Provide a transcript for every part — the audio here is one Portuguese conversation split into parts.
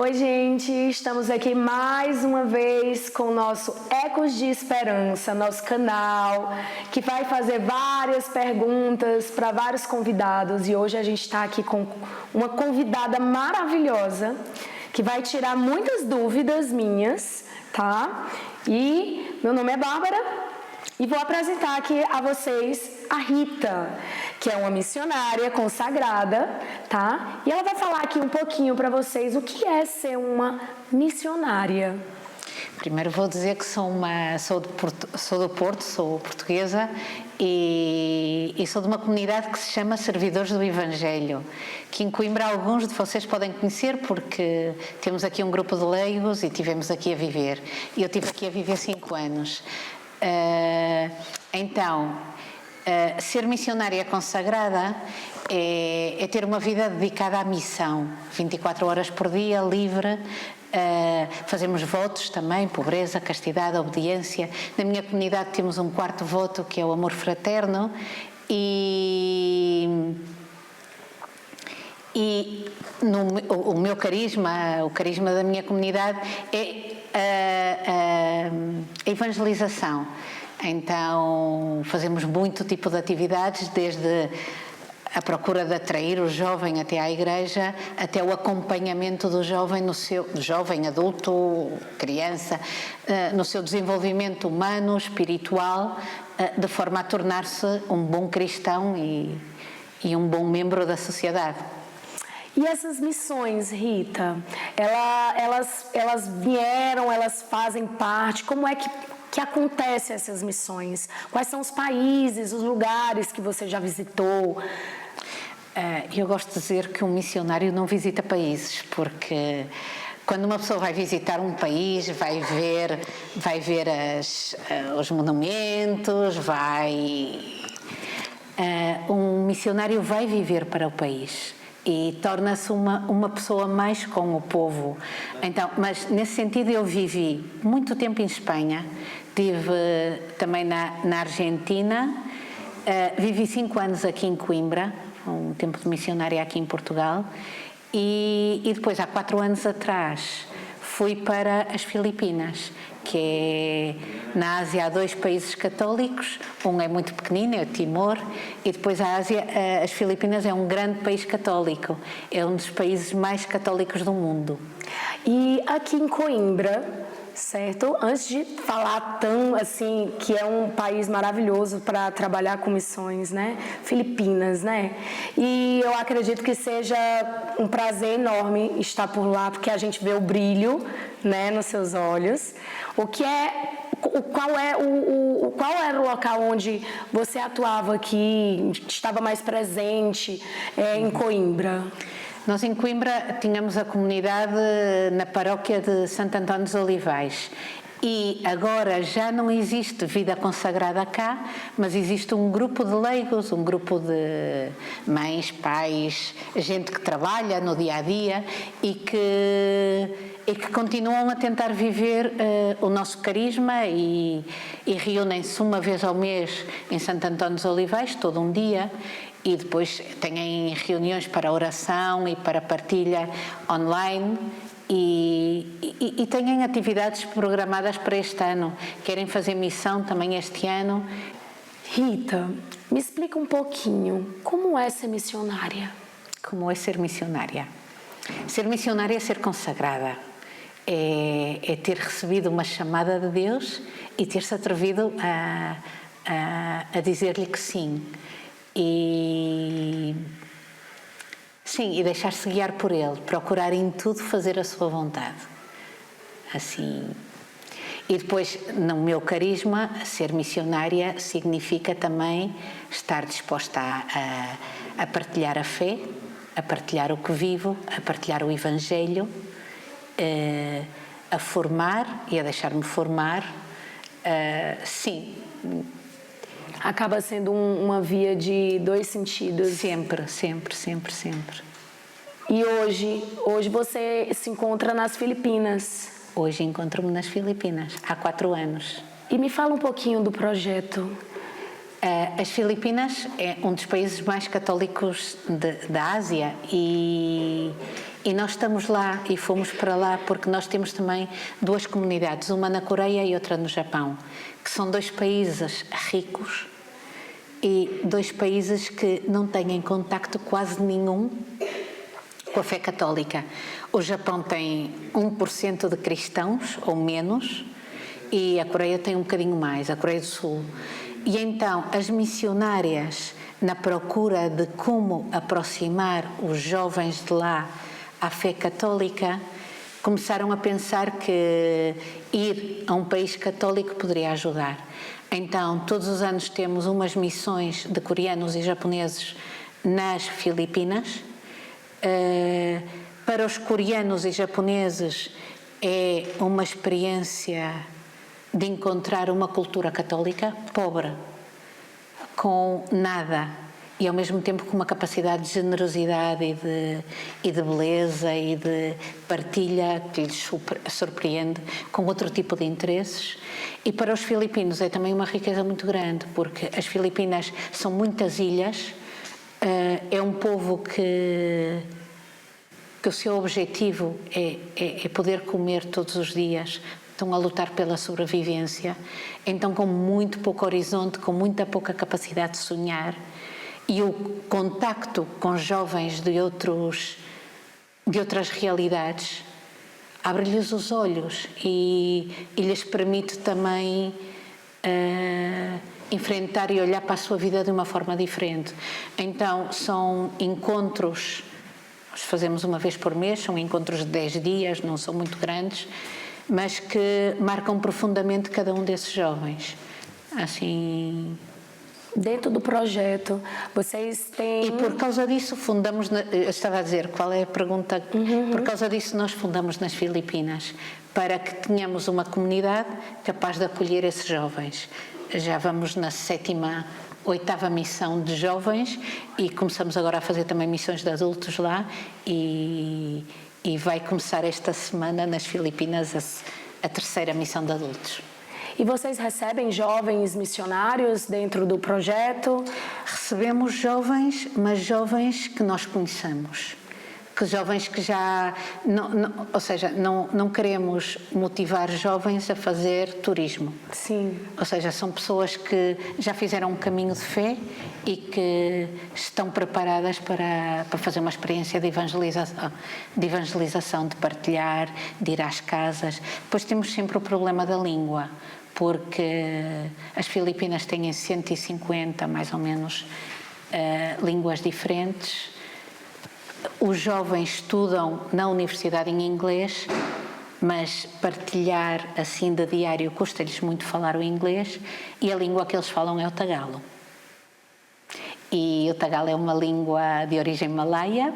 Oi, gente, estamos aqui mais uma vez com o nosso Ecos de Esperança, nosso canal, que vai fazer várias perguntas para vários convidados. E hoje a gente está aqui com uma convidada maravilhosa, que vai tirar muitas dúvidas minhas, tá? E meu nome é Bárbara e vou apresentar aqui a vocês a Rita, que é uma missionária consagrada, tá? E ela vai falar aqui um pouquinho para vocês o que é ser uma missionária. Primeiro vou dizer que sou do Porto, sou portuguesa e sou de uma comunidade que se chama Servidores do Evangelho, que em Coimbra alguns de vocês podem conhecer porque temos aqui um grupo de leigos e tivemos aqui a viver. E eu estive aqui a viver 5 anos. Ser missionária consagrada é ter uma vida dedicada à missão, 24 horas por dia, livre. Fazemos votos também, pobreza, castidade, obediência. Na minha comunidade temos um 4º voto, que é o amor fraterno, e o meu carisma, o carisma da minha comunidade é a evangelização. Então fazemos muito tipo de atividades, desde a procura de atrair o jovem até à igreja, até o acompanhamento do jovem, jovem, adulto, criança, no seu desenvolvimento humano, espiritual, de forma a tornar-se um bom cristão e um bom membro da sociedade. E essas missões, Rita, elas vieram, elas fazem parte, como é que acontecem essas missões? Quais são os países, os lugares que você já visitou? Eu gosto de dizer que um missionário não visita países, porque quando uma pessoa vai visitar um país, vai ver os monumentos, um missionário vai viver para o país e torna-se uma pessoa mais com o povo. Então, mas nesse sentido eu vivi muito tempo em Espanha, estive também na Argentina, vivi 5 anos aqui em Coimbra, um tempo de missionária aqui em Portugal, e depois, há 4 anos atrás, fui para as Filipinas, que é na Ásia. Há 2 países católicos, um é muito pequenino, é o Timor, e depois a Ásia, as Filipinas é um grande país católico, é um dos países mais católicos do mundo. E aqui em Coimbra, certo? Antes de falar tão assim, que é um país maravilhoso para trabalhar com missões, né? Filipinas, né? E eu acredito que seja um prazer enorme estar por lá, porque a gente vê o brilho, né, nos seus olhos. Qual era o local onde você atuava aqui, estava mais presente em Coimbra? Nós em Coimbra tínhamos a comunidade na paróquia de Santo António dos Olivais e agora já não existe vida consagrada cá, mas existe um grupo de leigos, um grupo de mães, pais, gente que trabalha no dia-a-dia e que continuam a tentar viver o nosso carisma e reúnem-se uma vez ao mês em Santo António dos Olivais, todo um dia, e depois têm reuniões para oração e para partilha online e têm atividades programadas para este ano. Querem fazer missão também este ano. Rita, me explica um pouquinho, como é ser missionária? Como é ser missionária? Ser missionária é ser consagrada. É ter recebido uma chamada de Deus e ter-se atrevido a dizer-lhe que sim. E deixar-se guiar por Ele, procurar em tudo fazer a sua vontade. Assim. E depois, no meu carisma, ser missionária significa também estar disposta a partilhar a fé, a partilhar o que vivo, a partilhar o Evangelho, a formar e a deixar-me formar. Sim. Acaba sendo uma via de 2 sentidos. Sempre. E hoje você se encontra nas Filipinas. Hoje encontro-me nas Filipinas, há 4 anos. E me fala um pouquinho do projeto. As Filipinas é um dos países mais católicos da Ásia e E nós estamos lá e fomos para lá porque nós temos também duas comunidades, uma na Coreia e outra no Japão, que são dois países ricos e dois países que não têm contacto quase nenhum com a fé católica. O Japão tem 1% de cristãos ou menos e a Coreia tem um bocadinho mais, a Coreia do Sul. E então as missionárias, na procura de como aproximar os jovens de lá à fé católica, começaram a pensar que ir a um país católico poderia ajudar. Então, todos os anos temos umas missões de coreanos e japoneses nas Filipinas. Para os coreanos e japoneses é uma experiência de encontrar uma cultura católica pobre, com nada, e ao mesmo tempo com uma capacidade de generosidade e de beleza e de partilha que lhes surpreende, com outro tipo de interesses. E para os filipinos é também uma riqueza muito grande, porque as Filipinas são muitas ilhas, é um povo que o seu objetivo é poder comer todos os dias, estão a lutar pela sobrevivência, então com muito pouco horizonte, com muita pouca capacidade de sonhar, e o contacto com jovens de outras realidades abre-lhes os olhos e lhes permite também enfrentar e olhar para a sua vida de uma forma diferente. Então são encontros, nós fazemos uma vez por mês, são encontros de 10 dias, não são muito grandes, mas que marcam profundamente cada um desses jovens. Assim, dentro do projeto, vocês têm... E por causa disso fundamos, eu estava a dizer, qual é a pergunta? Por causa disso nós fundamos nas Filipinas, para que tenhamos uma comunidade capaz de acolher esses jovens. Já vamos na 7ª, 8ª missão de jovens e começamos agora a fazer também missões de adultos lá e vai começar esta semana nas Filipinas a 3ª missão de adultos. E vocês recebem jovens missionários dentro do projeto? Recebemos jovens, mas jovens que nós conhecemos. Que jovens que já... ou seja, não queremos motivar jovens a fazer turismo. Sim. Ou seja, são pessoas que já fizeram um caminho de fé e que estão preparadas para fazer uma experiência de evangelização, de partilhar, de ir às casas. Depois temos sempre o problema da língua, porque as Filipinas têm 150, mais ou menos, línguas diferentes. Os jovens estudam na universidade em inglês, mas partilhar assim de diário custa-lhes muito falar o inglês e a língua que eles falam é o tagalo. E o tagalo é uma língua de origem malaia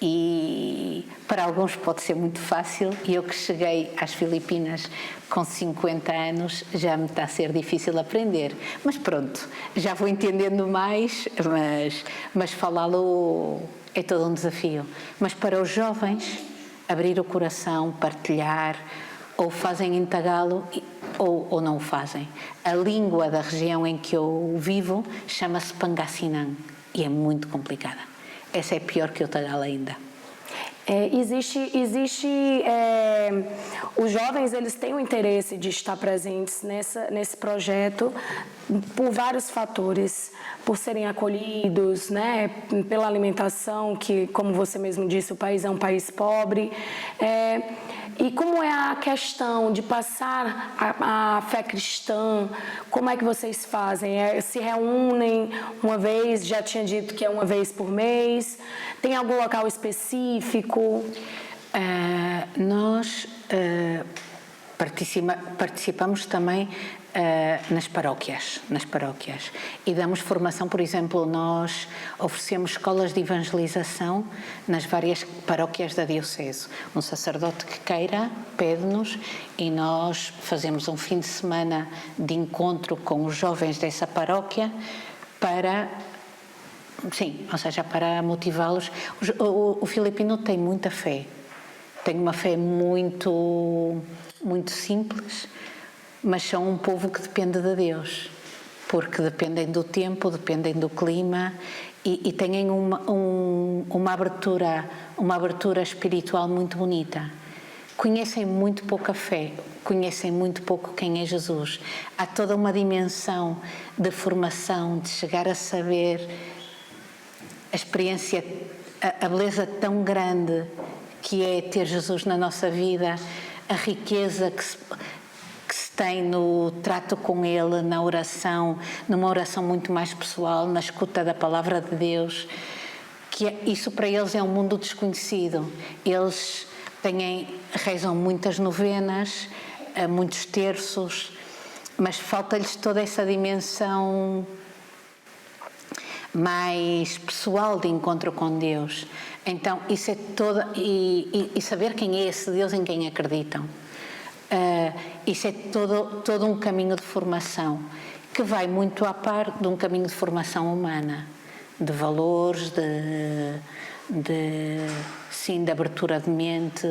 e para alguns pode ser muito fácil, e eu que cheguei às Filipinas com 50 anos já me está a ser difícil aprender, mas pronto, já vou entendendo mais, mas falá-lo é todo um desafio. Mas para os jovens, abrir o coração, partilhar, ou fazem em tagalo ou não o fazem. A língua da região em que eu vivo chama-se Pangasinan e é muito complicada. Essa é pior que o tagalo ainda. Os jovens, eles têm o interesse de estar presentes nesse projeto por vários fatores, por serem acolhidos, né, pela alimentação, que, como você mesmo disse, o país é um país pobre, e como é a questão de passar a fé cristã, como é que vocês fazem? Se reúnem uma vez, já tinha dito que é uma vez por mês, tem algum local específico? Nós participamos também nas paróquias e damos formação. Por exemplo, nós oferecemos escolas de evangelização nas várias paróquias da diocese. Um sacerdote que queira pede-nos e nós fazemos um fim de semana de encontro com os jovens dessa paróquia para motivá-los. O filipino tem muita fé, tem uma fé muito, muito simples, mas são um povo que depende de Deus, porque dependem do tempo, dependem do clima e têm uma abertura espiritual muito bonita. Conhecem muito pouco a fé, conhecem muito pouco quem é Jesus. Há toda uma dimensão de formação, de chegar a saber a experiência, a beleza tão grande que é ter Jesus na nossa vida, a riqueza que se tem no trato com Ele, na oração, numa oração muito mais pessoal, na escuta da palavra de Deus, isso para eles é um mundo desconhecido. Eles rezam muitas novenas, muitos terços, mas falta-lhes toda essa dimensão mais pessoal de encontro com Deus. Então, isso é toda... E saber quem é esse Deus em quem acreditam. Isso é todo um caminho de formação que vai muito a par de um caminho de formação humana, de valores, de abertura de mente,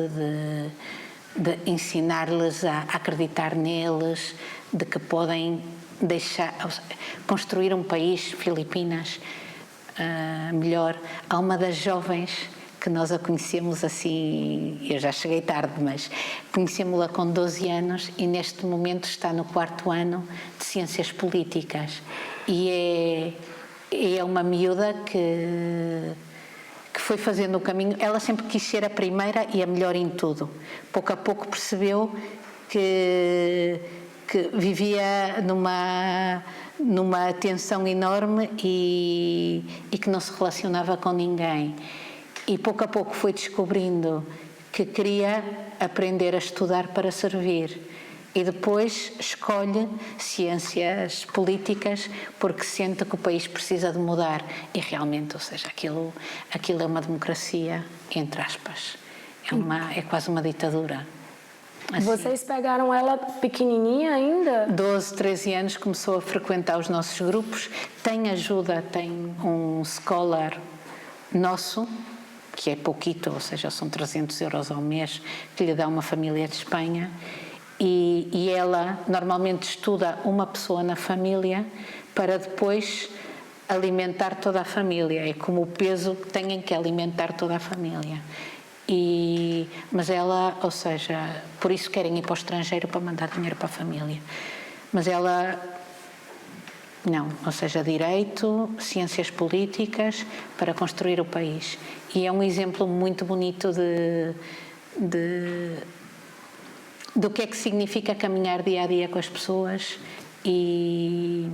de ensinar-lhes a acreditar neles, de que podem construir um país, Filipinas, melhor. Há uma das jovens que nós a conhecemos assim, eu já cheguei tarde, mas conhecemos-la com 12 anos e neste momento está no 4º ano de Ciências Políticas e é uma miúda que foi fazendo o caminho. Ela sempre quis ser a primeira e a melhor em tudo. Pouco a pouco percebeu que vivia numa tensão enorme e que não se relacionava com ninguém. E pouco a pouco foi descobrindo que queria aprender a estudar para servir. E depois escolhe ciências políticas porque sente que o país precisa de mudar. E realmente, ou seja, aquilo é uma democracia, entre aspas. É quase uma ditadura. Assim. Vocês pegaram ela pequenininha ainda? 12, 13 anos, começou a frequentar os nossos grupos. Tem ajuda, tem um scholar nosso, que é pouquito, ou seja, são 300 euros ao mês, que lhe dá uma família de Espanha. E ela normalmente estuda uma pessoa na família para depois alimentar toda a família. É como o peso que têm que alimentar toda a família. Mas ela, ou seja, por isso querem ir para o estrangeiro para mandar dinheiro para a família. Mas ela, não, ou seja, direito, ciências políticas para construir o país. E é um exemplo muito bonito do que é que significa caminhar dia a dia com as pessoas e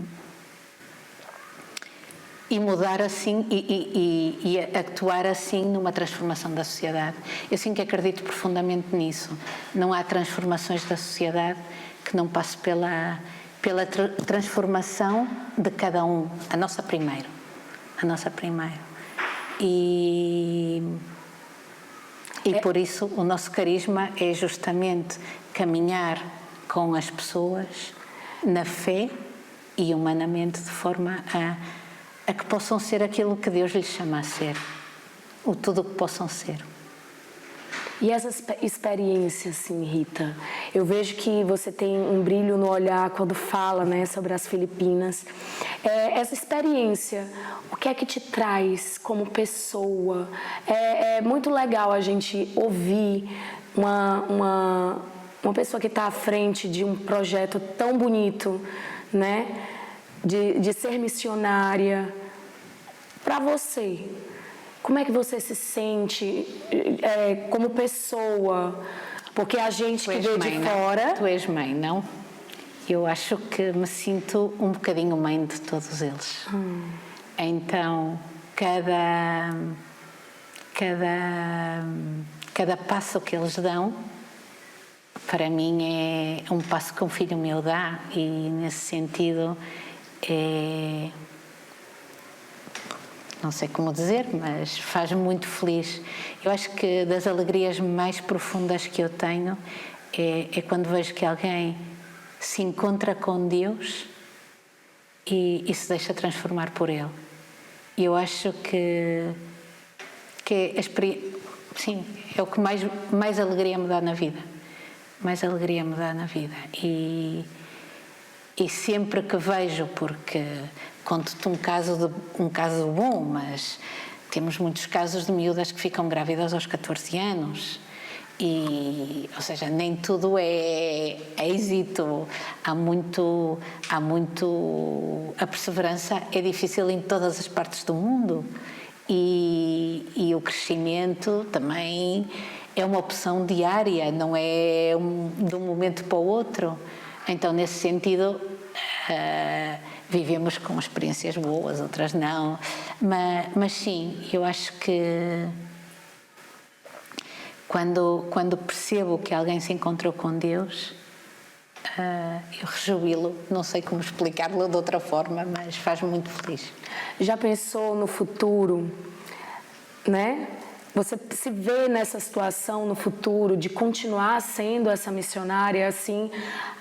mudar assim e atuar assim numa transformação da sociedade. Eu sim que acredito profundamente nisso. Não há transformações da sociedade que não passe pela transformação de cada um. A nossa primeiro. E por isso o nosso carisma é justamente caminhar com as pessoas na fé e humanamente de forma a que possam ser aquilo que Deus lhes chama a ser, o tudo o que possam ser. E essa experiência, assim, Rita, eu vejo que você tem um brilho no olhar quando fala, né, sobre as Filipinas. Essa experiência, o que é que te traz como pessoa? É muito legal a gente ouvir uma pessoa que está à frente de um projeto tão bonito, né, de ser missionária. Para você, como é que você se sente como pessoa? Porque a gente que veio de fora... Tu és mãe, não? Eu acho que me sinto um bocadinho mãe de todos eles. Então, cada passo que eles dão, para mim é um passo que um filho meu dá e, nesse sentido, não sei como dizer, mas faz-me muito feliz. Eu acho que das alegrias mais profundas que eu tenho é quando vejo que alguém se encontra com Deus e se deixa transformar por Ele. E eu acho que sim, é o que mais alegria me dá na vida. Mais alegria me dá na vida. E E sempre que vejo, porque conto-te um caso bom, mas temos muitos casos de miúdas que ficam grávidas aos 14 anos. E, ou seja, nem tudo é êxito, há muito, a perseverança é difícil em todas as partes do mundo e o crescimento também é uma opção diária, não é de um momento para o outro. Então, nesse sentido, vivemos com experiências boas, outras não, mas sim, eu acho que quando percebo que alguém se encontrou com Deus, eu rejubilo, não sei como explicar-lo de outra forma, mas faz-me muito feliz. Já pensou no futuro, né? Você se vê nessa situação no futuro de continuar sendo essa missionária assim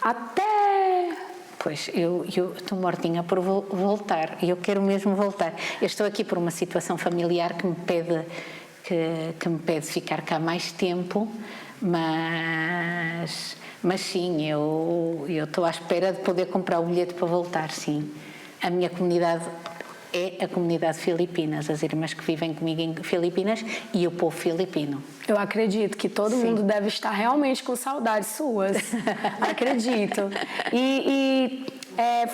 até... Pois, eu estou mortinha por voltar e eu quero mesmo voltar. Eu estou aqui por uma situação familiar que me pede ficar cá mais tempo, mas sim, eu estou à espera de poder comprar o bilhete para voltar, sim. A minha comunidade é a comunidade Filipinas, as irmãs que vivem comigo em Filipinas e o povo filipino. Eu acredito que todo mundo deve estar realmente com saudades suas. Acredito.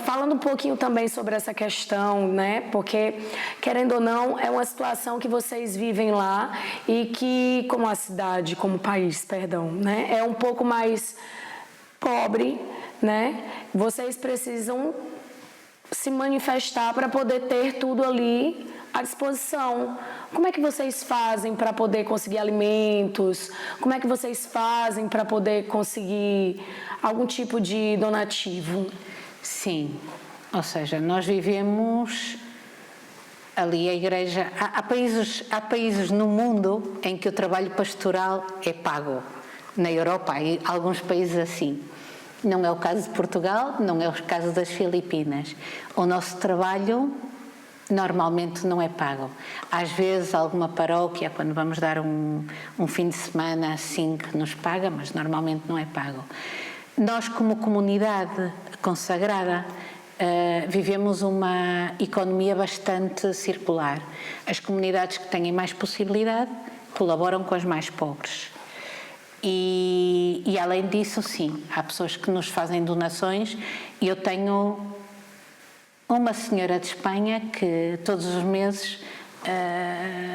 Falando um pouquinho também sobre essa questão, né? Porque, querendo ou não, é uma situação que vocês vivem lá e que, como a cidade, como o país, perdão, né? É um pouco mais pobre, né? Vocês precisam se manifestar para poder ter tudo ali à disposição. Como é que vocês fazem para poder conseguir alimentos? Como é que vocês fazem para poder conseguir algum tipo de donativo? Sim, ou seja, nós vivemos ali a igreja... Há países no mundo em que o trabalho pastoral é pago. Na Europa há alguns países assim. Não é o caso de Portugal, não é o caso das Filipinas. O nosso trabalho normalmente não é pago. Às vezes alguma paróquia, quando vamos dar um fim de semana assim, que nos paga, mas normalmente não é pago. Nós, como comunidade consagrada, vivemos uma economia bastante circular. As comunidades que têm mais possibilidade colaboram com as mais pobres. E além disso, sim, há pessoas que nos fazem donações. Eu tenho uma senhora de Espanha que todos os meses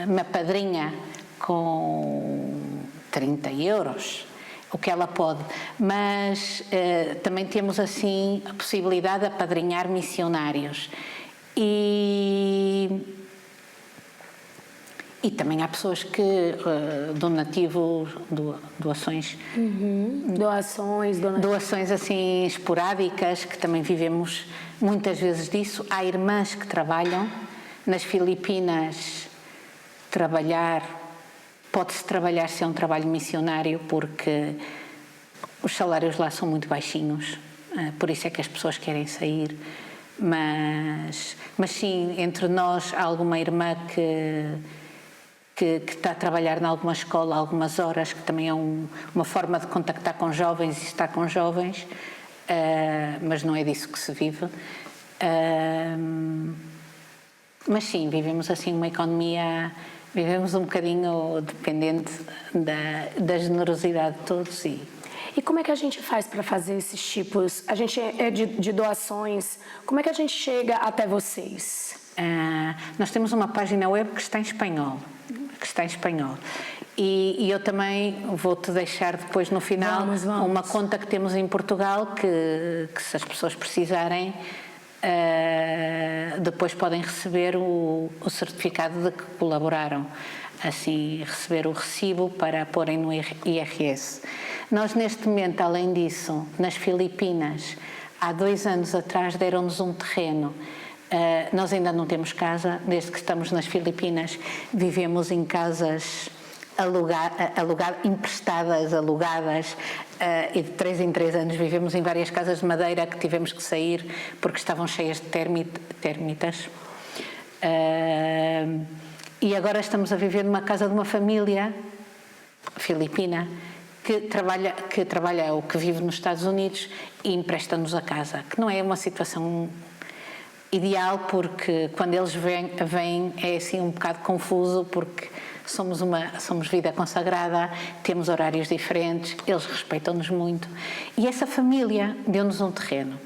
me apadrinha com 30 euros, o que ela pode, mas também temos assim a possibilidade de apadrinhar missionários e também há pessoas que doações assim esporádicas, que também vivemos muitas vezes disso. Há irmãs que trabalham nas Filipinas. Pode-se trabalhar se é um trabalho missionário, porque os salários lá são muito baixinhos, por isso é que as pessoas querem sair. Mas sim, entre nós há alguma irmã que está a trabalhar em alguma escola algumas horas, que também é uma forma de contactar com jovens e estar com jovens, mas não é disso que se vive. Mas sim, vivemos assim uma economia, vivemos um bocadinho dependente da generosidade de todos. E como é que a gente faz para fazer esses tipos? A gente é de doações, como é que a gente chega até vocês? Nós temos uma página web que está em espanhol. E eu também vou-te deixar depois no final uma conta que temos em Portugal que se as pessoas precisarem, depois podem receber o certificado de que colaboraram, assim receber o recibo para porem no IRS. Nós neste momento, além disso, nas Filipinas, há 2 anos atrás deram-nos um terreno. Nós ainda não temos casa, desde que estamos nas Filipinas vivemos em casas emprestadas, alugadas, e de 3 em 3 anos vivemos em várias casas de madeira que tivemos que sair porque estavam cheias de térmitas. E agora estamos a viver numa casa de uma família filipina que trabalha ou que vive nos Estados Unidos e empresta-nos a casa, que não é uma situação ideal, porque quando eles vêm é assim um bocado confuso, porque somos vida consagrada, temos horários diferentes, eles respeitam-nos muito. E essa família deu-nos um terreno.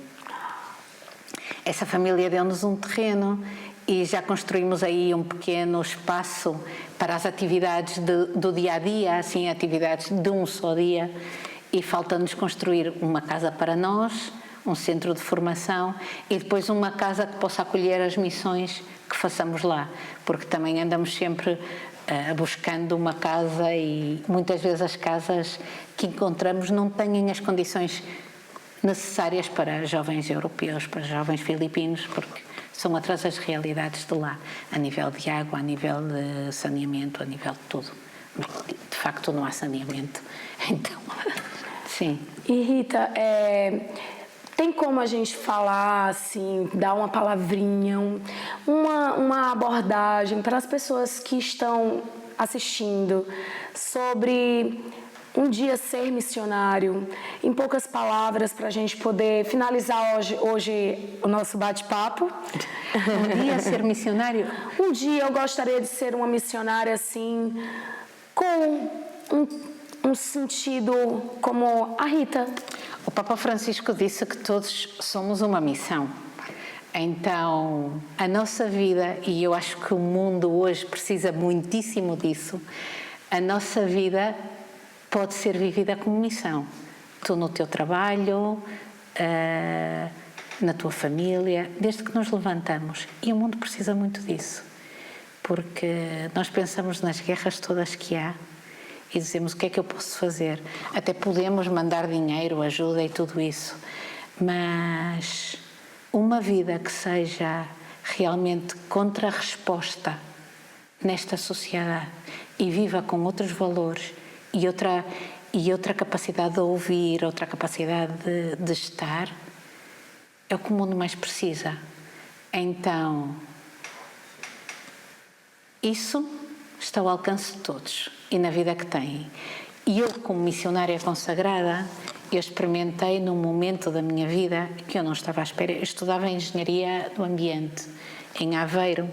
E já construímos aí um pequeno espaço para as atividades do dia-a-dia, assim, atividades de um só dia, e falta-nos construir uma casa para nós, um centro de formação e depois uma casa que possa acolher as missões que façamos lá, porque também andamos sempre buscando uma casa e muitas vezes as casas que encontramos não têm as condições necessárias para jovens europeus, para jovens filipinos, porque são outras as realidades de lá, a nível de água, a nível de saneamento, a nível de tudo. De facto não há saneamento, então, sim. E Rita, tem como a gente falar, assim, dar uma palavrinha, uma abordagem para as pessoas que estão assistindo sobre um dia ser missionário, em poucas palavras, para a gente poder finalizar hoje o nosso bate-papo? Um dia ser missionário? Um dia eu gostaria de ser uma missionária, assim, com um sentido como a Rita. O Papa Francisco disse que todos somos uma missão. Então, a nossa vida, e eu acho que o mundo hoje precisa muitíssimo disso, a nossa vida pode ser vivida como missão. Tu no teu trabalho, na tua família, desde que nos levantamos. E o mundo precisa muito disso. Porque nós pensamos nas guerras todas que há e dizemos o que é que eu posso fazer. Até podemos mandar dinheiro, ajuda e tudo isso. Mas uma vida que seja realmente contra-resposta nesta sociedade e viva com outros valores e outra capacidade de ouvir, outra capacidade de estar, é o que o mundo mais precisa. Então, isso está ao alcance de todos e na vida que têm. E eu, como missionária consagrada, eu experimentei num momento da minha vida que eu não estava à espera. Eu estudava Engenharia do Ambiente em Aveiro.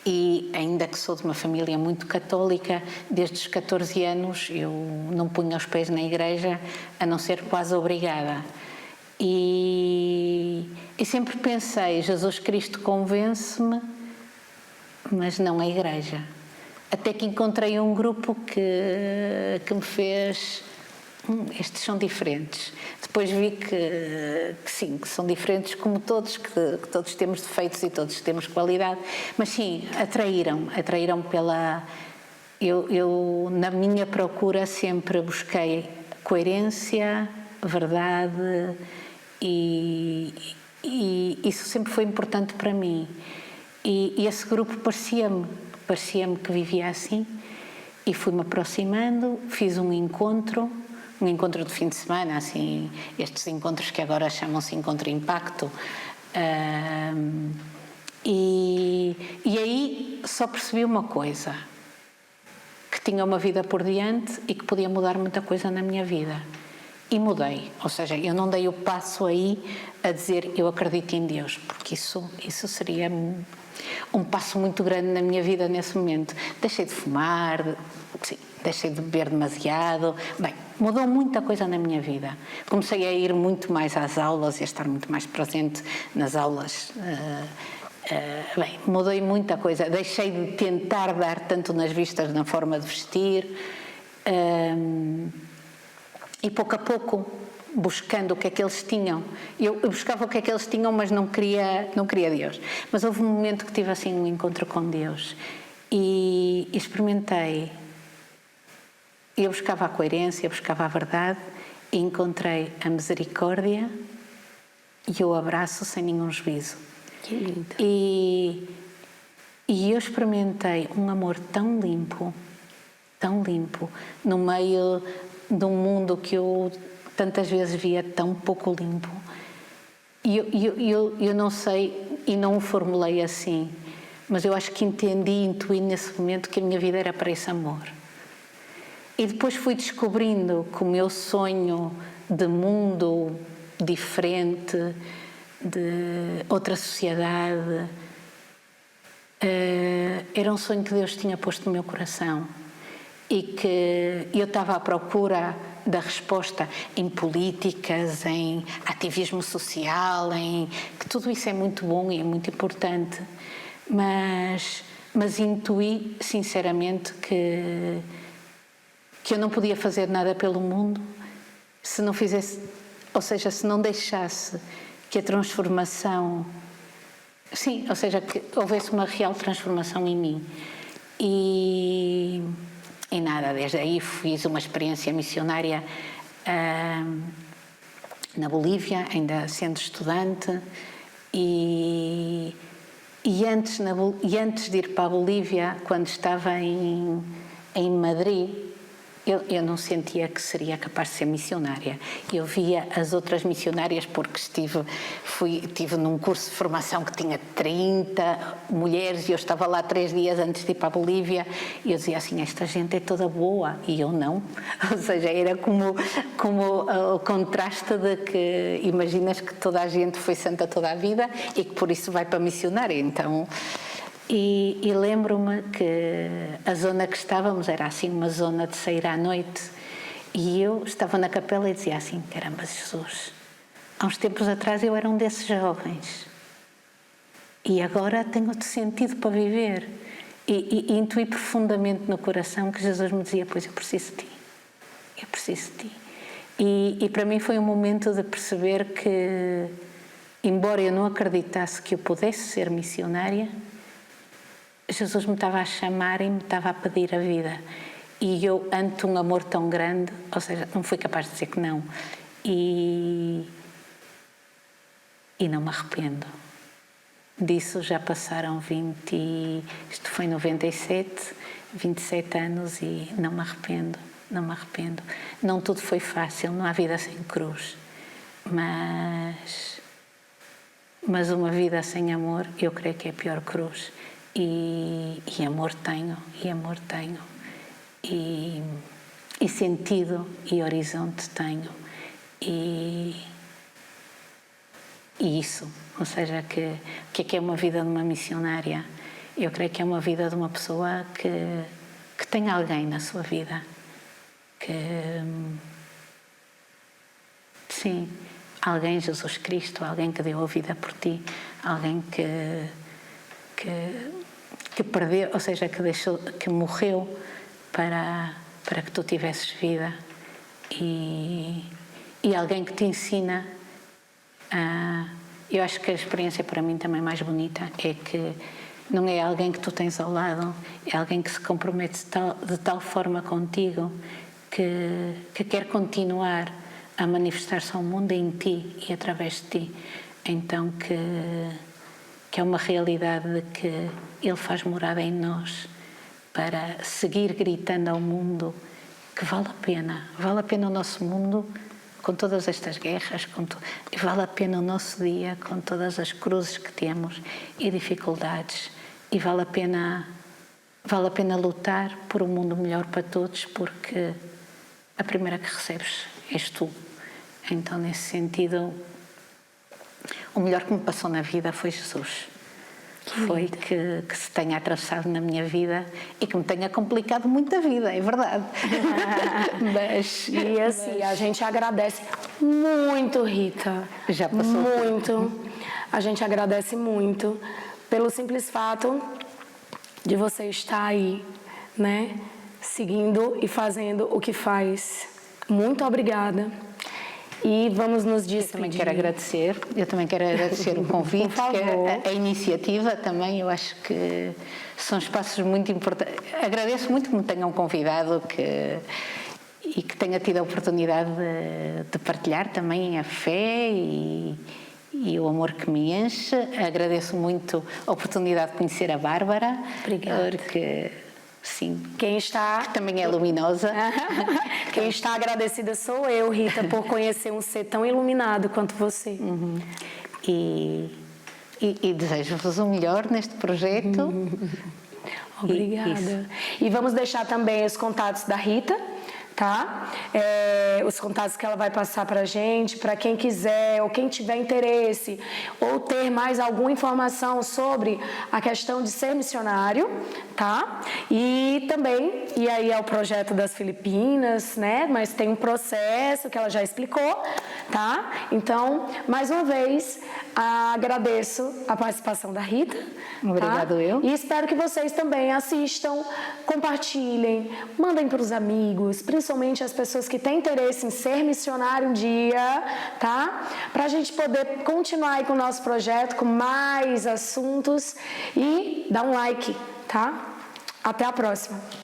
E ainda que sou de uma família muito católica, desde os 14 anos eu não punha os pés na igreja, a não ser quase obrigada. E sempre pensei, Jesus Cristo convence-me, mas não a igreja. Até que encontrei um grupo que me fez... estes são diferentes. Depois vi que sim, que são diferentes como todos, que todos temos defeitos e todos temos qualidade, mas sim, atraíram pela... Eu na minha procura sempre busquei coerência, verdade e isso sempre foi importante para mim. E esse grupo parecia-me que vivia assim e fui-me aproximando, fiz um encontro de fim de semana, assim, estes encontros que agora chamam-se Encontro Impacto, e aí só percebi uma coisa, que tinha uma vida por diante e que podia mudar muita coisa na minha vida. E mudei, ou seja, eu não dei o passo aí a dizer eu acredito em Deus, porque isso seria um passo muito grande na minha vida nesse momento. Deixei de fumar, sim, deixei de beber demasiado. Bem, mudou muita coisa na minha vida. Comecei a ir muito mais às aulas e a estar muito mais presente nas aulas. Bem, mudei muita coisa. Deixei de tentar dar tanto nas vistas na forma de vestir. E pouco a pouco, buscando o que é que eles tinham. Eu buscava o que é que eles tinham, mas não queria Deus. Mas houve um momento que tive assim um encontro com Deus e experimentei. Eu buscava a coerência, buscava a verdade e encontrei a misericórdia e o abraço sem nenhum juízo. Que lindo. E eu experimentei um amor tão limpo, no meio de um mundo que eu tantas vezes via tão pouco limpo. E eu não sei, e não o formulei assim, mas eu acho que intuí nesse momento que a minha vida era para esse amor. E depois fui descobrindo que o meu sonho de mundo diferente, de outra sociedade, era um sonho que Deus tinha posto no meu coração e que eu estava à procura da resposta em políticas, em ativismo social, que tudo isso é muito bom e é muito importante, mas intuí sinceramente que eu não podia fazer nada pelo mundo se não fizesse, ou seja, se não deixasse que a transformação, sim, ou seja, que houvesse uma real transformação em mim. E nada, desde aí fiz uma experiência missionária na Bolívia, ainda sendo estudante, e antes de ir para a Bolívia, quando estava em Madrid, eu não sentia que seria capaz de ser missionária. Eu via as outras missionárias porque estive num curso de formação que tinha 30 mulheres e eu estava lá 3 dias antes de ir para a Bolívia e eu dizia assim, esta gente é toda boa e eu não. Ou seja, era como o contraste de que imaginas que toda a gente foi santa toda a vida e que por isso vai para missionária. Então... E lembro-me que a zona que estávamos era assim uma zona de sair à noite e eu estava na capela e dizia assim, caramba, Jesus, há uns tempos atrás eu era um desses jovens e agora tenho outro sentido para viver e intuí profundamente no coração que Jesus me dizia, pois eu preciso de ti. E para mim foi um momento de perceber que, embora eu não acreditasse que eu pudesse ser missionária, Jesus me estava a chamar e me estava a pedir a vida. E eu, ante um amor tão grande, ou seja, não fui capaz de dizer que não. E não me arrependo. Disso já passaram isto foi em 97, 27 anos e não me arrependo. Não tudo foi fácil, não há vida sem cruz. Mas uma vida sem amor, eu creio que é a pior cruz. E amor tenho, e sentido e horizonte tenho, e isso, ou seja, o que é uma vida de uma missionária? Eu creio que é uma vida de uma pessoa que tem alguém na sua vida, sim, alguém, Jesus Cristo, alguém que deu a vida por ti, alguém que perdeu, ou seja, que morreu para que tu tivesses vida e alguém que te ensina eu acho que a experiência para mim também mais bonita é que não é alguém que tu tens ao lado, é alguém que se compromete de tal forma contigo que quer continuar a manifestar-se ao mundo em ti e através de ti. Então que é uma realidade de que Ele faz morada em nós para seguir gritando ao mundo que vale a pena o nosso mundo com todas estas guerras, vale a pena o nosso dia com todas as cruzes que temos e dificuldades, e vale a pena lutar por um mundo melhor para todos, porque a primeira que recebes és tu. Então, nesse sentido, o melhor que me passou na vida foi Jesus. Foi que se tenha atravessado na minha vida e que me tenha complicado muito a vida, é verdade. E assim, a gente agradece muito, Rita. Já passou. Muito. A gente agradece muito pelo simples fato de você estar aí, né? Seguindo e fazendo o que faz. Muito obrigada. E vamos nos despedir. Eu também quero agradecer o convite, Por favor. a iniciativa também, eu acho que são espaços muito importantes. Agradeço muito que me tenham convidado e que tenha tido a oportunidade de partilhar também a fé e o amor que me enche. Agradeço muito a oportunidade de conhecer a Bárbara. Obrigada. Porque... sim, que também é luminosa. Quem está agradecida sou eu, Rita, por conhecer um ser tão iluminado quanto você. Uhum. E desejo-vos o melhor neste projeto. Obrigada. E vamos deixar também os contatos da Rita tá? Os contatos que ela vai passar pra gente, para quem quiser ou quem tiver interesse ou ter mais alguma informação sobre a questão de ser missionário, tá? E também, e aí é o projeto das Filipinas, né? Mas tem um processo que ela já explicou, tá? Então, mais uma vez, agradeço a participação da Rita. Obrigado, tá? eu. E espero que vocês também assistam, compartilhem, mandem para os amigos, principalmente as pessoas que têm interesse em ser missionário um dia, tá? Para a gente poder continuar aí com o nosso projeto, com mais assuntos e dar um like, tá? Até a próxima!